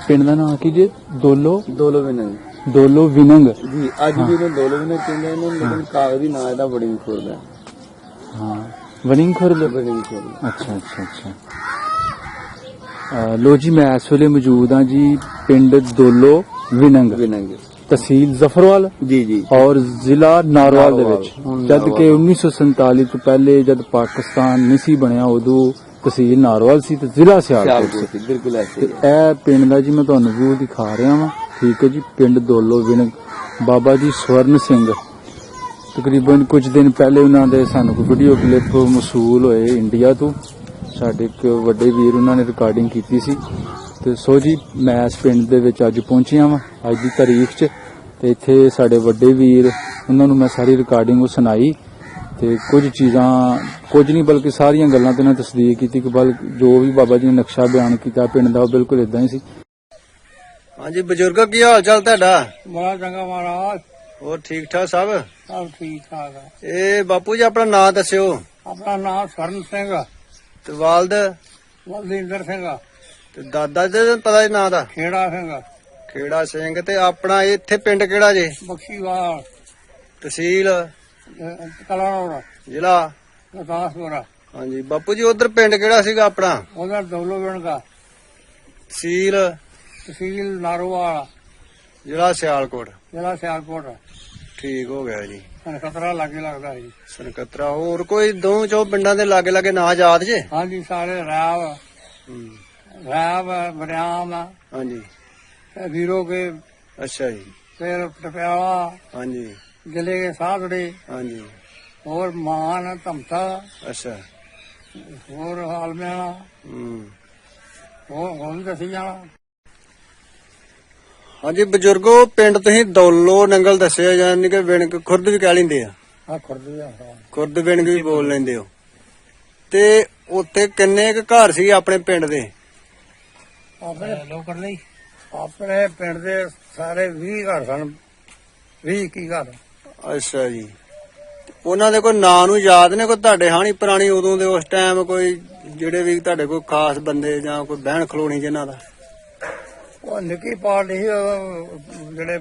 ਪਿੰਡ ਦਾ ਨਾਮ ਕੀ ਜੀ? ਦੋਲੋ ਦੋਲੋ ਵਿਨੰਗ ਦੋਲੋ ਵਿਨੰਗ ਜੀ। ਅੱਜ ਵੀ ਇਹਨੂੰ ਦੋਲੋ ਵਿਨੰਗ ਕਹਿੰਦੇ ਨੇ, ਲੇਕਿਨ ਕਾਗਜ਼ੀ ਨਾਂ ਇਹਦਾ ਵੜਿੰਗ ਖੁਰਦ ਹੈ। ਹਾਂ, ਵੜਿੰਗ ਖੁਰਦ। ਵੜਿੰਗ ਖੁਰਦ। ਅੱਛਾ ਅੱਛਾ ਅੱਛਾ। लो जी, मैं इस वेले मौजूद हाँ जी पिंड दोलो विनंग, तहसील जफरवाल जी जी और जिला नारवाल दे विच। जद के 1947 तो पहले जद पाकिस्तान नहीं सी बनया उदो तहसील नारवाल सी ते जिला सियालकोट सी। बिल्कुल ऐसे ए पिंड दा जी मैं तुहानू व्यू दिखा रहा हाँ। ठीक है जी, पिंड दोलो विनंग। बाबा जी स्वर्ण सिंह तकरीबन कुछ दिन पहले उन्होंने सानू कोई वीडियो क्लिप मसूल होए इंडिया तो, ਸਾਡੇ ਇੱਕ ਵੱਡੇ ਵੀਰ ਉਹਨਾਂ ਨੇ ਰਿਕਾਰਡਿੰਗ ਕੀਤੀ ਸੀ। ਤੇ ਸੋ ਜੀ ਮੈਂ ਇਸ ਪਿੰਡ ਦੇ ਵਿੱਚ ਅੱਜ ਪਹੁੰਚਿਆ ਵਾਂ ਅੱਜ ਦੀ ਤਾਰੀਖ 'ਚ, ਤੇ ਇੱਥੇ ਸਾਡੇ ਵੱਡੇ ਵੀਰ ਉਹਨਾਂ ਨੂੰ ਮੈਂ ਸਾਰੀ ਰਿਕਾਰਡਿੰਗ ਉਹ ਸੁਣਾਈ ਤੇ ਕੁਝ ਚੀਜ਼ਾਂ, ਕੁਝ ਨਹੀਂ ਬਲਕਿ ਸਾਰੀਆਂ ਗੱਲਾਂ ਤੇ ਉਹਨਾਂ ਤਸਦੀਕ ਕੀਤੀ ਕਿ ਜੋ ਵੀ ਬਾਬਾ ਜੀ ਨੇ ਨਕਸ਼ਾ ਬਿਆਨ ਕੀਤਾ ਪਿੰਡ ਦਾ ਉਹ ਬਿਲਕੁਲ ਇਦਾਂ ਹੀ ਸੀ। ਹਾਂਜੀ ਬਜ਼ੁਰਗੋ, ਕੀ ਹਾਲ ਚਾਲ ਤੁਹਾਡਾ? ਬੜਾ ਚੰਗਾ ਮਹਾਰਾਜ। ਹੋਰ ਠੀਕ ਠਾਕ ਸਭ? ਸਭ ਠੀਕ ਠਾਕ ਹੈ। ਇਹ ਬਾਪੂ ਜੀ ਆਪਣਾ ਨਾਂ ਦੱਸਿਓ। ਆਪਣਾ ਨਾਮ ਸਵਰਨ ਸਿੰਘ, ਤੇ ਵਾਲਦ? ਬਲਜਿੰਦਰ ਸਿੰਘ। ਤੇ ਦਾਦਾ ਜੀ ਦਾ ਪਤਾ ਜੀ ਨਾਂ ਦਾ? ਖੇੜਾ ਸਿੰਘ। ਖੇੜਾ ਸਿੰਘ। ਤੇ ਆਪਣਾ ਇੱਥੇ ਪਿੰਡ ਕਿਹੜਾ ਜੇ? ਬਖਸ਼ੀਵਾਲ, ਤਹਿਸੀਲ? ਕਲਾਨੌਰ, ਜ਼ਿਲ੍ਹਾ? ਗੁਰਦਾਸਪੁਰ। ਹਾਂਜੀ ਬਾਪੂ ਜੀ, ਉਧਰ ਪਿੰਡ ਕਿਹੜਾ ਸੀਗਾ ਆਪਣਾ? ਉਧਰ ਦੌਲੋ ਵਿਨੰਗਾ, ਤਹਿਸੀਲ? ਤਹਿਸੀਲ ਨਾਰੋਵਾਲ, ਜ਼ਿਲ੍ਹਾ ਸਿਆਲਕੋਟ। ਜ਼ਿਲ੍ਹਾ ਸਿਆਲਕੋਟ। ਠੀਕ ਹੋ ਗਿਆ ਜੀ। ਖਤਰਾ ਲਾਗੇ ਲੱਗਦਾ ਜੀ। ਸਨਕਤਰਾ। ਹੋਰ ਕੋਈ ਦੋ ਚੋ ਪਿੰਡਾਂ ਦੇ ਲਾਗੇ ਲਾਗੇ ਨਾਂ ਯਾਦ ਜੇ? ਹਾਂਜੀ, ਸਾਰੇ ਰਾਵ, ਬਰਿਆਮ, ਹਾਂਜੀ। ਵੀਰੋ ਕੇ, ਅੱਛਾ ਜੀ। ਫਿਰ ਟਪਿਆਲਾ, ਹਾਂਜੀ। ਜ਼ਿਲ੍ਹੇ ਕੇ ਸਾਧੜੇ, ਹਾਂਜੀ। ਹੋਰ ਮਾਨ, ਧਮਤਾ, ਅੱਛਾ। ਹੋਰ ਹਾਲਮਿਆਣਾ, ਹੋਰ ਵੀ ਦੱਸੀ ਜਾਣਾ। ਹਾਂਜੀ ਬਜ਼ੁਰਗੋ, ਪਿੰਡ ਤੁਸੀਂ ਦੌਲੋ ਨੰਗਲ ਦੱਸਿਆ, ਯਾਨੀ ਕਿ ਵਿਣਕ ਖੁਰਦ ਵੀ ਕਹਿ ਲੈਂਦੇ ਆ। ਖੁਰਦ ਵਿਣਕ ਵੀ ਬੋਲ ਲੈਂਦੇ ਹੋ। ਤੇ ਉੱਥੇ ਕਿੰਨੇ ਕੁ ਘਰ ਸੀ ਆਪਣੇ ਪਿੰਡ ਦੇ? ਆਪਣੇ ਪਿੰਡ ਦੇ ਸਾਰੇ 20 ਘਰ ਸਨ। 20 21 ਘਰ। ਅੱਛਾ ਜੀ। ਉਹਨਾਂ ਦੇ ਕੋਈ ਨਾਂ ਨੂੰ ਯਾਦ ਨੇ? ਕੋਈ ਤੁਹਾਡੇ ਹਾਣੀ ਪੁਰਾਣੀ ਉਦੋਂ ਦੇ ਉਸ ਟਾਈਮ ਕੋਈ ਜਿਹੜੇ ਵੀ ਤੁਹਾਡੇ ਕੋਈ ਖਾਸ ਬੰਦੇ ਜਾਂ ਕੋਈ ਬਹਿਣ ਖਲੋਣੀ ਜਿਨ੍ਹਾਂ ਦਾ? ਉਹ ਨਿੱਕੀ ਪਾਰਟੀ ਸੀ, ਜਿਹੜੇ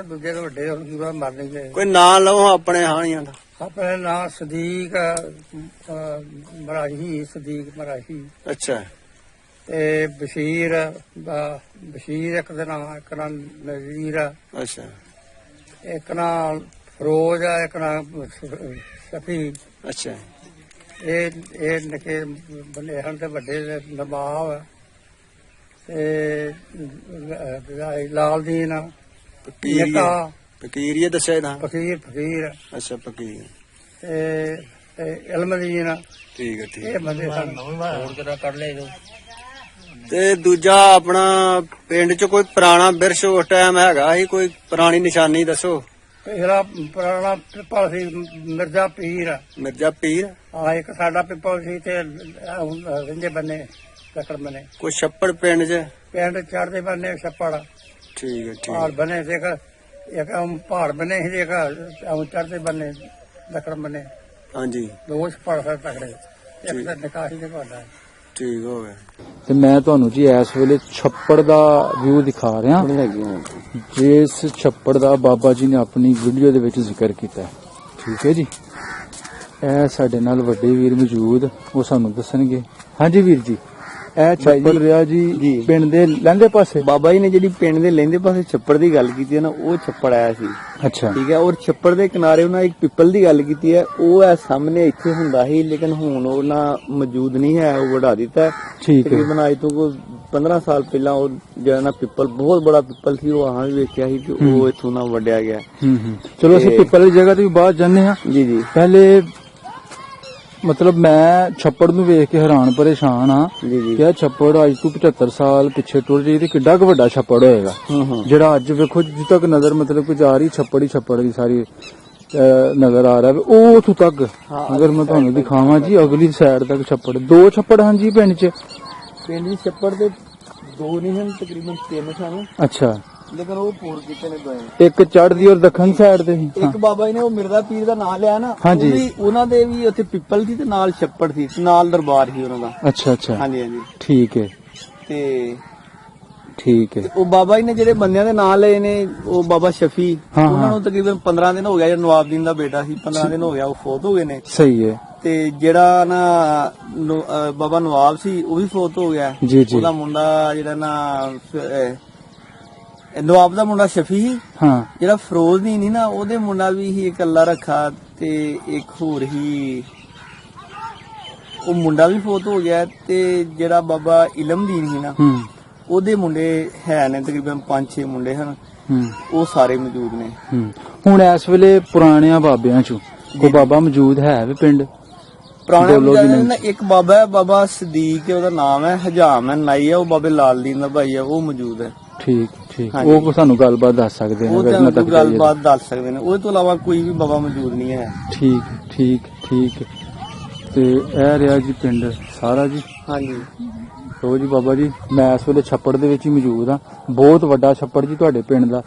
ਦੂਜੇ ਤੋਂ ਵੱਡੇ ਮਰ ਨਹੀਂ ਗਏ। ਕੋਈ ਨਾਂ ਲਓ ਆਪਣੇ ਹਾਣੀਆਂ ਦਾ। ਆਪਣੇ ਨਾਂ ਸਦੀਕ ਮਰਾਹੀ, ਸਦੀਕ ਮਰਾਹੀ। ਅੱਛਾ। ਤੇ ਬਸ਼ੀਰ ਇੱਕ ਦਾ ਨਾਂ, ਇੱਕ ਨਾਂ ਨਜ਼ੀਰ। ਅੱਛਾ। ਇੱਕ ਨਾਂ ਫਰੋਜ਼ ਆ, ਇੱਕ ਨਾਂ ਸ਼ਫੀ। ਅੱਛਾ। ਇਹ ਨਿੱਕੇ ਬੰਦੇ ਹਨ ਤੇ ਵੱਡੇ ਨਵਾਬ ਤੇ ਲਾਲਦੀਨ, ਫਕੀਰੀਆ ਦੱਸਿਆ ਇਹਦਾ? ਫਕੀਰ। ਅੱਛਾ ਫਕੀਰ। ਤੇ ਇਲਮਦੀਨ। ਠੀਕ ਹੈ ਠੀਕ। ਇਹ ਬੰਦੇ ਹੋਰ ਕਿਹੜਾ ਕੱਢ ਲਏ। ਤੇ ਦੂਜਾ ਆਪਣਾ ਪਿੰਡ ਚ ਕੋਈ ਪੁਰਾਣਾ ਬਿਰਸ਼ ਉਸ ਟਾਈਮ ਹੈਗਾ ਸੀ? ਕੋਈ ਪੁਰਾਣੀ ਨਿਸ਼ਾਨੀ ਦੱਸੋ। ਜਿਹੜਾ ਪੁਰਾਣਾ ਪਿੱਪਲ ਸੀ ਮਿਰਜ਼ਾ ਪੀਰ। ਮਿਰਜ਼ਾ ਪੀਰ? ਹਾਂ, ਇੱਕ ਸਾਡਾ ਪਿੱਪਲ ਸੀ ਤੇ ਰਹਿੰਦੇ ਬੰਨੇ ਲੱਕੜ ਬਨੇ। ਕੋਈ ਛੱਪੜ ਪਿੰਡ ਚ? ਪਿੰਡ ਚੜਦੇ ਬੰਨੇ ਛੱਪੜ। ਠੀਕ ਹੈ ਠੀਕ। ਪਹਾੜ ਬਨੇ ਸੀ, ਇੱਕ ਪਹਾੜ ਬਨੇ ਸੀ, ਇੱਕ ਚੜਦੇ ਬੰਨੇ ਲੱਕੜ ਬਨੇ। ਹਾਂਜੀ। ਦੋ ਛੱਪੜ ਸਰ ਤਕੜੇ, ਇੱਕ ਤਾਂ ਨਿਕਾਹੀ ਦੇ ਤੁਹਾਡਾ। ਠੀਕ ਹੋ ਗਿਆ। ਤੇ ਮੈਂ ਤੁਹਾਨੂੰ ਜੀ ਇਸ ਵੇਲੇ ਛੱਪੜ ਦਾ ਵਿਊ ਦਿਖਾ ਰਿਹਾ, ਜਿਸ ਛੱਪੜ ਦਾ ਬਾਬਾ ਜੀ ਨੇ ਆਪਣੀ ਵੀਡੀਓ ਦੇ ਵਿੱਚ ਜ਼ਿਕਰ ਕੀਤਾ। ਠੀਕ ਹੈ ਜੀ। ਇਹ ਸਾਡੇ ਨਾਲ ਵੱਡੇ ਵੀਰ ਮੌਜੂਦ, ਉਹ ਸਾਨੂੰ ਦੱਸਣਗੇ। ਹਾਂਜੀ ਵੀਰ ਜੀ, ਇਹ ਛੱਪੜ ਰਿਹਾ ਜੀ ਪਿੰਡ ਦੇ ਲਹਿੰਦੇ ਪਾਸੇ? ਬਾਬਾ ਜੀ ਨੇ ਜਿਹੜੀ ਪਿੰਡ ਦੇ ਲਹਿੰਦੇ ਪਾਸੇ ਛੱਪੜ ਦੀ ਗੱਲ ਕੀਤੀ ਹੈ ਨਾ, ਉਹ ਛੱਪੜ ਆਇਆ ਸੀ। ਅੱਛਾ। ਠੀਕ ਹੈ। ਔਰ ਛੱਪੜ ਦੇ ਕਿਨਾਰੇ ਉਹਨਾਂ ਇੱਕ ਪਿੱਪਲ ਦੀ ਗੱਲ ਕੀਤੀ ਹੈ, ਉਹ ਹੈ ਸਾਹਮਣੇ ਇੱਥੇ ਹੁੰਦਾ ਸੀ, ਲੇਕਿਨ ਹੁਣ ਉਹ ਨਾ ਮੌਜੂਦ ਨਹੀਂ ਹੈ, ਉਹ ਵਢਾ ਦਿੱਤਾ। ਠੀਕ ਹੈ। ਤਕਰੀਬਨ ਅੱਜ ਤੋਂ 15 ਸਾਲ ਪਹਿਲਾਂ ਉਹ ਜਿਹੜਾ ਨਾ ਪਿੱਪਲ, ਬਹੁਤ ਬੜਾ ਪਿੱਪਲ ਸੀ, ਉਹ ਆਹਾਂ ਵੀ ਵੇਖਿਆ ਸੀ ਕਿ ਉਹ ਇੱਥੋਂ ਨਾ ਵੱਢਿਆ ਗਿਆ। ਚਲੋ ਅਸੀਂ ਪਿੱਪਲ ਦੀ ਜਗ੍ਹਾ ਤੇ ਵੀ ਬਾਅਦ ਜਾਂਦੇ ਹਾਂ। ਜੀ ਜੀ। ਪਹਿਲੇ ਮਤਲਬ ਮੈਂ ਛੱਪੜ ਨੂੰ ਵੇਖ ਕੇ ਹੈਰਾਨ ਪਰੇਸ਼ਾਨ ਹਾਂ ਕਿ ਇਹ ਛੱਪੜ ਅੱਜ ਤੋਂ 75 ਸਾਲ ਪਿੱਛੇ ਟੁਰ ਜਾਈਏ ਤੇ ਕਿੱਡਾ ਕੁ ਵੱਡਾ ਛੱਪੜ ਹੋਏਗਾ, ਜਿਹੜਾ ਅੱਜ ਵੇਖੋ ਜਿੱਥੇ ਤੱਕ ਨਜ਼ਰ ਮਤਲਬ ਕੁਝ ਆ ਰਹੀ ਛੱਪੜ ਹੀ ਛੱਪੜ ਦੀ ਸਾਰੀ ਨਜ਼ਰ ਆ ਰਿਹਾ। ਉਹ ਉੱਥੋਂ ਤੱਕ ਅਗਰ ਮੈਂ ਤੁਹਾਨੂੰ ਦਿਖਾਵਾਂ ਜੀ, ਅਗਲੀ ਸਾਈਡ ਤੱਕ ਛੱਪੜ, 2 ਛੱਪੜ ਹਨ ਜੀ ਪਿੰਡ 'ਚ। ਪਿੰਡ ਦੀ ਛੱਪੜ ਦੇ 2 ਨਹੀਂ ਹਨ, ਤਕਰੀਬਨ 3 ਸਨ। ਅੱਛਾ। ਲੇਕਿਨ ਉਹ ਪੂਰ ਕੀਤੇ ਨੇ ਦੋਏ। ਇੱਕ ਚੜ੍ਹਦੀ ਔਰ ਦੱਖਣ ਸਾਈਡ ਤੇ। ਇੱਕ ਬਾਬਾ ਜੀ ਨੇ ਉਹ ਮਿਰਜ਼ਾ ਪੀਰ ਦਾ ਨਾਮ ਲਿਆ ਨਾ, ਹਾਂਜੀ। ਉਹਨਾਂ ਦੇ ਵੀ ਉੱਥੇ ਪਿੱਪਲ ਸੀ ਤੇ ਨਾਲ ਛੱਪੜ ਸੀ, ਨਾਲ ਦਰਬਾਰ ਸੀ ਉਹਨਾਂ ਦਾ। ਅੱਛਾ ਅੱਛਾ। ਹਾਂਜੀ ਹਾਂਜੀ। ਠੀਕ ਹੈ। ਤੇ ਠੀਕ ਹੈ। ਉਹ ਬਾਬਾ ਜੀ ਨੇ ਜਿਹੜੇ ਬੰਦਿਆਂ ਦੇ ਨਾਂ ਲਏ ਨੇ, ਉਹ ਬਾਬਾ ਸ਼ਫੀ, ਹਾਂ, ਉਹਨਾਂ ਹਾਂ। ਨੂੰ ਤਕਰੀਬਨ 15 ਦਿਨ ਹੋ ਗਿਆ। ਜਿਹੜਾ ਨਵਾਬਦੀਨ ਦਾ ਬੇਟਾ ਸੀ, 15 ਦਿਨ ਹੋ ਗਿਆ ਉਹ ਫੌਤ ਹੋ ਗਏ ਨੇ। ਸਹੀ ਹੈ ਤੇ ਜਿਹੜਾ ਨਾ ਬਾਬਾ ਨਵਾਬ ਸੀ ਉਹ ਵੀ ਫੌਤ ਹੋ ਗਿਆ। ਜੀ ਜੀ। ਉਹਦਾ ਮੁੰਡਾ ਜਿਹੜਾ ਨਾ ਨਵਾਬ ਦਾ ਮੁੰਡਾ ਸ਼ਫੀ ਸੀ। ਹਾਂ ਜਿਹੜਾ ਫਰੋਜ਼ਦੀਨ ਨਹੀਂ ਨਾ, ਉਹਦੇ ਮੁੰਡਾ ਵੀ ਹੀ ਇੱਕ ਅੱਲਾ ਰੱਖਾ, ਤੇ ਇੱਕ ਹੋਰ ਹੀ ਉਹ ਮੁੰਡਾ ਵੀ ਫੌਤ ਹੋ ਗਿਆ। ਤੇ ਜਿਹੜਾ ਬਾਬਾ ਇਲਮਦੀਨ ਸੀ ਨਾ, ਹੂੰ ਉਹਦੇ ਮੁੰਡੇ ਹੈ ਨੇ ਤਕਰੀਬਨ 5-6 ਮੁੰਡੇ ਹਨ, ਹੂੰ ਉਹ ਸਾਰੇ ਮੌਜੂਦ ਨੇ। ਹੂੰ। ਹੁਣ ਇਸ ਵੇਲੇ ਪੁਰਾਣਿਆਂ ਬਾਬਿਆਂ ਚੋਂ ਕੋਈ ਬਾਬਾ ਮੌਜੂਦ ਹੈ ਵੀ ਪਿੰਡ? ਪੁਰਾਣੇ ਬੋਲੋ ਜੀ ਬਜ਼ੁਰਗਾਂ ਨੇ ਇੱਕ ਬਾਬਾ ਹੈ, ਬਾਬਾ ਸਦੀਕ ਹੈ, ਉਹਦਾ ਨਾਮ ਹੈ, ਹਜਾਮ ਹੈ, ਨਾਈ ਹੈ, ਉਹ ਬਾਬੇ ਲਾਲ ਦੀਨ ਦਾ ਭਾਈ ਹੈ, ਉਹ ਮੌਜੂਦ ਹੈ। ਠੀਕ ਠੀਕ। ਹਾਂਜੀ। ਉਹ ਸਾਨੂੰ ਗੱਲਬਾਤ ਦੱਸ ਸਕਦੇ ਨੇ ਉਹ ਵੈਸੇ ਤੁਹਾਨੂੰ ਤੱਕ ਗੱਲਬਾਤ ਦੱਸ ਸਕਦੇ ਨੇ। ਉਹਦੇ ਤੋਂ ਇਲਾਵਾ ਕੋਈ ਵੀ ਬਾਬਾ ਮੌਜੂਦ ਨਹੀਂ ਹੈ। ਠੀਕ ਠੀਕ ਠੀਕ। ਤੇ ਇਹ ਰਿਹਾ ਜੀ ਪਿੰਡ ਸਾਰਾ ਜੀ। ਹਾਂਜੀ। ਲੋ ਜੀ ਬਾਬਾ ਜੀ, ਮੈਂ ਇਸ ਵੇਲੇ ਛੱਪੜ ਦੇ ਵਿੱਚ ਹੀ ਮੌਜੂਦ ਹਾਂ। ਬਹੁਤ ਵੱਡਾ ਛੱਪੜ ਜੀ ਤੁਹਾਡੇ ਪਿੰਡ ਦਾ,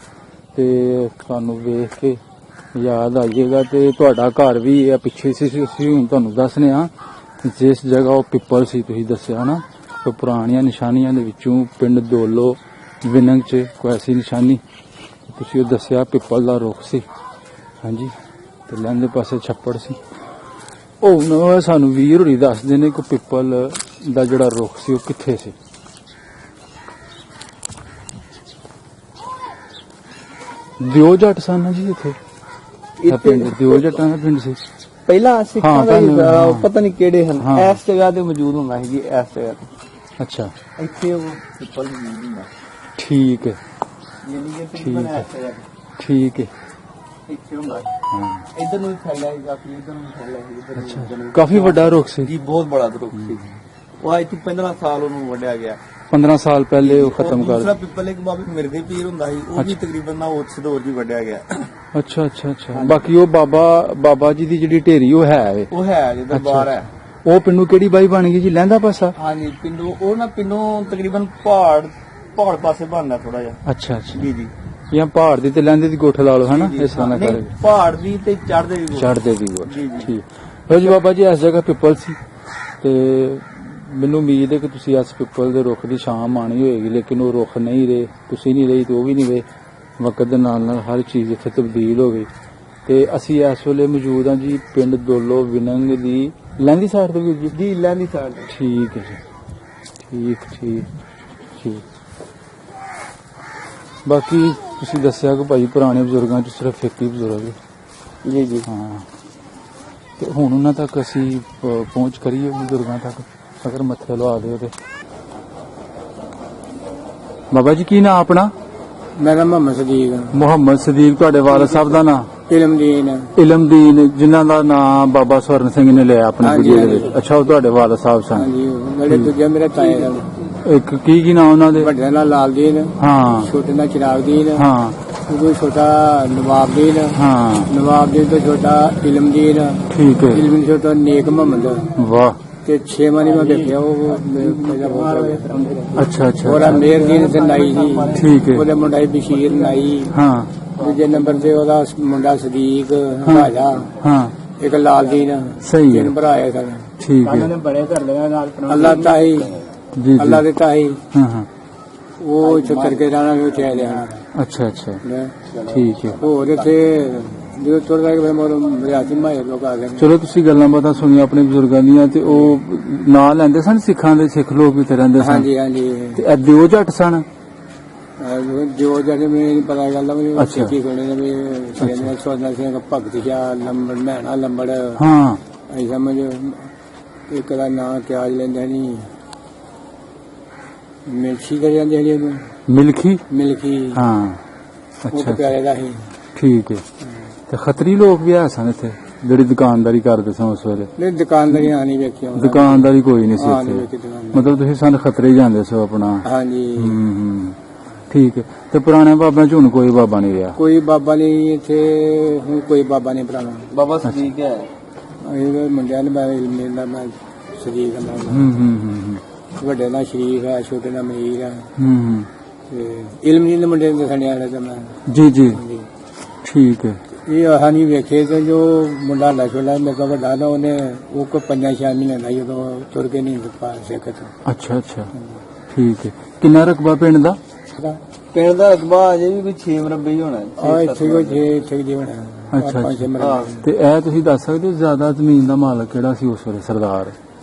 ਤੇ ਤੁਹਾਨੂੰ ਵੇਖ ਕੇ ਯਾਦ ਆਈਏਗਾ। ਤੇ ਤੁਹਾਡਾ ਘਰ ਵੀ ਇਹ ਪਿੱਛੇ ਸੀ, ਅਸੀਂ ਹੁਣ ਤੁਹਾਨੂੰ ਦੱਸਨੇ ਆ ਜਿਸ ਜਗ੍ਹਾ ਉਹ ਪਿੱਪਲ ਸੀ ਤੁਸੀਂ ਦੱਸਿਆ ਨਾ, ਤੇ ਪੁਰਾਣੀਆਂ ਨਿਸ਼ਾਨੀਆਂ ਦੇ ਵਿੱਚੋਂ ਪਿੰਡ ਦੋਲੋ ਵਿਨੰਗ 'ਚ ਕੋਈ ਐਸੀ ਨਿਸ਼ਾਨੀ ਤੁਸੀਂ ਉਹ ਦੱਸਿਆ ਪਿੱਪਲ ਦਾ ਰੁੱਖ ਸੀ। ਹਾਂਜੀ। ਤੇ ਲਹਿੰਦੇ ਪਾਸੇ ਛੱਪੜ ਸੀ। ਉਹ ਹੁਣ ਸਾਨੂੰ ਵੀਰ ਹੋਰੀ ਦੱਸਦੇ ਨੇ ਕਿ ਪਿੱਪਲ ਦਾ ਜਿਹੜਾ ਰੁੱਖ ਸੀ ਉਹ ਕਿੱਥੇ ਸੀ। ਦਿਓ ਜੱਟ ਸਨ ਜੀ ਇੱਥੇ। ਇਹ ਪਿੰਡ ਦਿਓ ਜੱਟਾਂ ਦਾ ਪਿੰਡ ਸੀ ਪਹਿਲਾਂ ਸਿੱਖਾਂ ਦਾ ਹੀ ਤੁਹਾਨੂੰ, ਹਾਂ। ਪਤਾ ਨਹੀਂ ਕਿਹੜੇ ਹਨ, ਹਾਂ। ਇਸ ਜਗ੍ਹਾ ਤੇ ਮੌਜੂਦ ਹੁੰਦਾ ਸੀ ਜੀ, ਇਸ ਜਗ੍ਹਾ ਤੇ। ਅੱਛਾ ਇੱਥੇ ਉਹ ਪਿੱਪਲ ਮੌਜੂਦ ਹੁੰਦਾ, ਠੀਕ ਹੈ ਯਾਨੀ ਕਿ ਠੀਕ ਤਕਰੀਬਨ ਹੈ। ਇਸ ਜਗ੍ਹਾ ਤੇ ਠੀਕ ਹੈ। ਇੱਥੇ ਹੁੰਦਾ। ਹਾਂ ਇਧਰ ਨੂੰ ਵੀ ਫੈਲਿਆ ਸੀ ਕਾਫੀ, ਇਧਰ ਨੂੰ ਵੀ ਫੈਲਿਆ ਸੀ, ਇੱਧਰ ਨੂੰ ਵੀ, ਇੱਧਰ ਨੂੰ ਵੀ। ਕਾਫੀ ਵੱਡਾ ਰੁੱਖ ਸੀ ਜੀ ਬਹੁਤ ਬੜਾ ਰੁੱਖ ਸੀ। ਉਹ ਅੱਜ ਤੋਂ 15 ਸਾਲ ਉਹਨੂੰ ਵੱਢਿਆ ਗਿਆ। 15 ਸਾਲ ਪਹਿਲੇ ਉਹ ਖਤਮ ਔਰ ਕਰ ਦੂਸਰਾ ਪਿੱਪਲ ਇੱਕ ਬਾਬੇ ਮਿਰਦੇ ਪੀਰ ਹੁੰਦਾ ਸੀ, ਉਹ ਵੀ ਤਕਰੀਬਨ ਨਾ ਉਸ ਦੌਰ ਦੀ ਵੱਢਿਆ ਗਿਆ। ਅੱਛਾ ਅੱਛਾ ਅੱਛਾ। ਬਾਕੀ ਉਹ ਬਾਬਾ ਜੀ ਦੀ ਜਿਹੜੀ ਢੇਰੀ ਉਹ ਹੈ ਵੇ। ਉਹ ਹੈ ਜੀ ਦਰਬਾਰ ਹੈ। ਉਹ ਪਿੰਡੋਂ ਕਿਹੜੀ ਬਾਈ ਬਣ ਗਈ ਜੀ? ਲਹਿੰਦਾ ਪਾਸਾ? ਹਾਂਜੀ ਪਿੰਡੋਂ, ਉਹ ਨਾ ਪਿੰਡੋਂ ਤਕਰੀਬਨ ਪਹਾੜ ਪਾਸੇ ਬਣਦਾ ਥੋੜਾ ਜਿਹਾ। ਅੱਛਾ ਅੱਛਾ। ਜੀ ਜੀ। ਜਾਂ ਪਹਾੜ ਦੀ ਤੇ ਲਹਿੰਦੇ ਦੀ ਗੋਠ ਲਾ ਲਓ ਹਨਾ, ਜੀ, ਇਸ ਤਰ੍ਹਾਂ ਨਾਲ ਨਹੀਂ, ਕਰੇ ਪਹਾੜ ਦੀ ਤੇ ਚੜ੍ਹਦੇ ਦੀ ਗੋਠ। ਚੜਦੇ ਦੀ ਗੋਠ। ਜੀ, ਜੀ। ਠੀਕ। ਲਓ ਜੀ ਬਾਬਾ ਜੀ, ਇਸ ਜਗ੍ਹਾ ਪਿੱਪਲ ਸੀ ਤੇ ਮੈਨੂੰ ਉਮੀਦ ਹੈ ਕਿ ਤੁਸੀਂ ਇਸ ਪਿੱਪਲ ਦੇ ਰੁੱਖ ਦੀ ਛਾਂ ਮਾਣੀ ਹੋਏਗੀ, ਲੇਕਿਨ ਉਹ ਰੁੱਖ ਨਹੀਂ ਰਹੇ, ਤੁਸੀਂ ਨਹੀਂ ਰਹੀ ਤੇ ਉਹ ਵੀ ਨਹੀਂ ਰਹੇ। ਵਕਤ ਦੇ ਨਾਲ ਨਾਲ ਹਰ ਚੀਜ਼ ਇੱਥੇ ਤਬਦੀਲ ਹੋ ਗਈ। ਤੇ ਅਸੀਂ ਇਸ ਵੇਲੇ ਮੌਜੂਦ ਹਾਂ ਜੀ ਪਿੰਡ ਦੋਲੋ ਵਿਨੰਗ ਦੀ ਲਹਿੰਦੀ ਸਾਈਡ ਤੇ ਵੀਰ ਜੀ। ਜੀ ਲਹਿੰਦੀ ਸਾਈਡ ਤੇ। ਠੀਕ ਹੈ ਜੀ। ਠੀਕ ਠੀਕ ਠੀਕ। ਬਾਕੀ ਤੁਸੀਂ ਦੱਸਿਆ ਕਿ ਭਾਈ ਪੁਰਾਣੇ ਬਜ਼ੁਰਗਾਂ ਚ ਸਿਰਫ ਇੱਕ ਹੀ ਬਜ਼ੁਰਗ ਹੈ। ਜੀ ਜੀ। ਹਾਂ। ਤੇ ਹੁਣ ਉਹਨਾਂ ਤੱਕ ਅਸੀਂ ਪਹੁੰਚ ਕਰੀਏ ਬਜ਼ੁਰਗਾਂ ਤੱਕ, ਅਗਰ ਮੱਥੇ ਲਵਾ ਦਿਓ ਤੇ। ਬਾਬਾ ਜੀ ਕੀ ਨਾਂ ਆਪਣਾ? ਮੇਰਾ ਮੁਹੰਮਦ ਸਦੀਕ। ਮੁਹੰਮਦ ਸਦੀਕ। ਤੁਹਾਡੇ ਵਾਲਦ ਸਾਹਿਬ ਦਾ ਨਾਂ? ਇਲਮਦੀਨ। ਇਲਮਦੀਨ, ਜਿਨ੍ਹਾਂ ਦਾ ਨਾਂ ਬਾਬਾ ਸਵਰਨ ਸਿੰਘ ਨੇ ਲਿਆ ਆਪਣੀ ਹਾਂਜੀ, ਵੀਡੀਓ ਦੇ ਹਾਂਜੀ। ਵਿੱਚ। ਅੱਛਾ, ਉਹ ਤੁਹਾਡੇ ਵਾਲਦ ਸਾਹਿਬ ਸਨ। ਹਾਂਜੀ, ਮੇਰੇ ਦੂਜੇ ਮੇਰੇ ਤਾਏ ਦਾ। ਇੱਕ ਕੀ ਨਾਂ ਉਹਨਾਂ ਦੇ? ਵੱਡੇ ਨਾਲ ਲਾਲਦੀਨ, ਹਾਂ ਛੋਟੇ ਨਾਲ ਚਿਰਾਗਦੀਨ, ਹਾਂ ਉਦੋਂ ਛੋਟਾ ਨਵਾਬਦੀਨ, ਹਾਂ। ਨਵਾਬਦੀਨ ਤੋਂ ਛੋਟਾ ਇਲਮਦੀਨ, ਠੀਕ ਹੈ। ਇਲਮਦੀਨ ਤੋਂ ਛੋਟਾ ਨੇਕ ਮੁਹੰਮਦ। ਵਾਹ। ਤੇ 6 ਮਹੀਨੇ ਮੈਂ ਦੇਖਿਆ ਉਹ ਪਹਿਲਾਂ ਬਹੁਤ ਹੋ ਗਿਆ। ਅੱਛਾ ਅੱਛਾ ਉਹਦਾ ਮੇਰਦੀਨ ਤੇ ਨਾਈ ਸੀ। ਠੀਕ ਹੈ। ਉਹਦੇ ਮੁੰਡਾ ਸੀ ਬਸ਼ੀਰ ਨਾਈ। ਹਾਂ ਦੂਜੇ ਨੰਬਰ ਤੇ ਉਹਦਾ ਮੁੰਡਾ ਸਦੀਕ ਰਾਜਾ, ਹਾਂ। ਇੱਕ ਲਾਲਦੀਨ। ਸਹੀ ਹੈ। ਤਿੰਨ ਭਰਾ ਆਏ ਸਨ। ਠੀਕ ਹੈ ਬੜੇ ਘਰ ਲਿਆ ਨਾਲ ਅੱਲਾ ਤਾਈ, ਜੀ ਜੀ। ਅੱਲਾ ਦੇ ਤਾਈ, ਹਾਂ ਹਾਂ। ਉਹ ਚੱਕਰ ਕੇ ਜਾਣਾ ਵੀ ਚਾਹ ਲਿਆ। ਅੱਛਾ ਅੱਛਾ। ਠੀਕ ਹੈ। ਹੋਰ ਇੱਥੇ ਜਦੋਂ ਤੁਰਦਾ ਕਿ ਮੇਰੇ ਰਿਆਸੀ ਮਾਏ ਲੋਕ ਆ ਗਏ ਨੇ। ਚਲੋ ਤੁਸੀਂ ਗੱਲਾਂ ਬਾਤਾਂ ਸੁਣੀਆਂ ਆਪਣੇ ਬਜ਼ੁਰਗਾਂ ਦੀਆਂ, ਤੇ ਉਹ ਨਾਂ ਲੈਂਦੇ ਸਨ ਸਿੱਖਾਂ ਦੇ, ਸਿੱਖ ਲੋਕ ਵੀ ਤੇ ਰਹਿੰਦੇ ਸਨ। ਹਾਂਜੀ ਹਾਂਜੀ। ਤੇ ਇਹ ਦਿਓ ਜੱਟ ਸਨ? ਜੋ ਜਿਹੜੇ ਮੈਨੂੰ ਨਹੀਂ ਪਤਾ ਗੱਲ ਵੀ ਅੱਛਾ। ਸਿੱਖੀ ਸੁਣੇ ਨੇ ਵੀ ਸ਼੍ਰੀ ਸੋਨਾ ਸਿੰਘ ਭਗਤ ਸ਼ਾਹ ਲੰਬੜ ਮਹਿਣਾ ਲੰਬੜ। ਹਾਂ। ਅਸੀਂ ਸਮਝ ਇੱਕ ਦਾ ਨਾਂ ਕਿਆ ਲੈਂਦੇ ਨਹੀਂ, ਮਿਲਖੀ ਕਰ ਜਾਂਦੇ ਸੀ ਉਹਨੂੰ, ਮਿਲਖੀ? ਮਿਲਖੀ। ਹਾਂ। ਉਹ ਅੱਛਾ ਤਾਂ ਪਿਆਰੇ ਦਾ ਸੀ। ਠੀਕ ਹੈ। ਤੇ ਖੱਤਰੀ ਲੋਕ ਵੀ ਹੈ ਸਨ ਇੱਥੇ ਜਿਹੜੀ ਦੁਕਾਨਦਾਰੀ ਕਰਦੇ ਸਨ ਉਸ ਵੇਲੇ? ਨਹੀਂ ਦੁਕਾਨਦਾਰੀ ਆ ਨਹੀਂ ਵੇਖੀ ਉਹਨਾਂ ਨੇ। ਦੁਕਾਨਦਾਰੀ ਕੋਈ ਨਹੀਂ ਸੀ ਹਾਂ ਨਹੀਂ ਇੱਥੇ? ਵੇਖੀ ਦੁਕਾਨਦਾਰੀ। ਮਤਲਬ ਤੁਸੀਂ ਸਾਨੂੰ ਖਤਰੇ ਹੀ ਜਾਂਦੇ ਸੋ ਆਪਣਾ? ਹਾਂਜੀ। ਹੂੰ। ਠੀਕ ਹੈ। ਤੇ ਪੁਰਾਣੇ ਬਾਬਿਆਂ ਚ ਹੁਣ ਕੋਈ ਬਾਬਾ ਨਹੀਂ ਰਿਹਾ? ਕੋਈ ਬਾਬਾ ਨਹੀਂ ਇੱਥੇ, ਹੁਣ ਕੋਈ ਬਾਬਾ ਨਹੀਂ ਪੁਰਾਣਾ। ਬਾਬਾ ਸਦੀਕ ਹੈ। ਇਹ ਮੁੰਡਿਆਂ ਨੇ ਮੇਰਾ ਮੈਂ ਸ਼ਰੀਕ ਹਾਂ। ਹੂੰ ਹੂੰ ਹੂੰ ਵੱਡੇ ਨਾਲ ਸ਼ਰੀਕ ਹੈ, ਛੋਟੇ ਨਾਲ ਮਹੀਰ ਹੈ। ਹੂੰ। ਤੇ ਇਲਮੀ ਦੇ ਮੁੰਡੇ ਨੇ ਦੱਸਣਿਆ ਵਾਲਾ ਤਾਂ ਮੈਂ। ਜੀ ਜੀ। ਹਾਂਜੀ। ਠੀਕ ਹੈ। ਇਹ ਆਹ ਨਹੀਂ ਵੇਖੇ ਤੇ ਜੋ ਮੁੰਡਾ ਹੁੰਦਾ ਛੋਲਾ ਮੇਰੇ ਤੋਂ ਵੱਡਾ ਨਾ, ਉਹਨੇ ਉਹ ਕੋ 5-6 ਮਹੀਨੇ ਦਾ ਜਦੋਂ ਤੁਰ ਕੇ ਨਹੀਂ ਪਾ ਸਿੱਖ ਤੋਂ। ਅੱਛਾ ਅੱਛਾ। ਠੀਕ ਹੈ। ਕਿੰਨਾ ਰਕਬਾ ਪਿੰਡ ਦਾ? ਪਿੰਡ ਦਾ ਰਕਬਾ ਅਜੇ ਵੀ ਕੋਈ 6 ਮਰਬੇ ਹੀ ਹੋਣਾ ਆ ਇੱਥੇ ਕੋਈ ਛੇ ਜੀ ਹੋਣਾ ਅੱਛਾ, ਪੰਜ ਛੇ ਮਰਬੇ। ਤੇ ਇਹ ਤੁਸੀਂ ਦੱਸ ਸਕਦੇ ਹੋ ਜ਼ਿਆਦਾ ਜ਼ਮੀਨ ਦਾ ਮਾਲਕ ਕਿਹੜਾ ਸੀ ਉਸ ਵੇਲੇ ਸਰਦਾਰ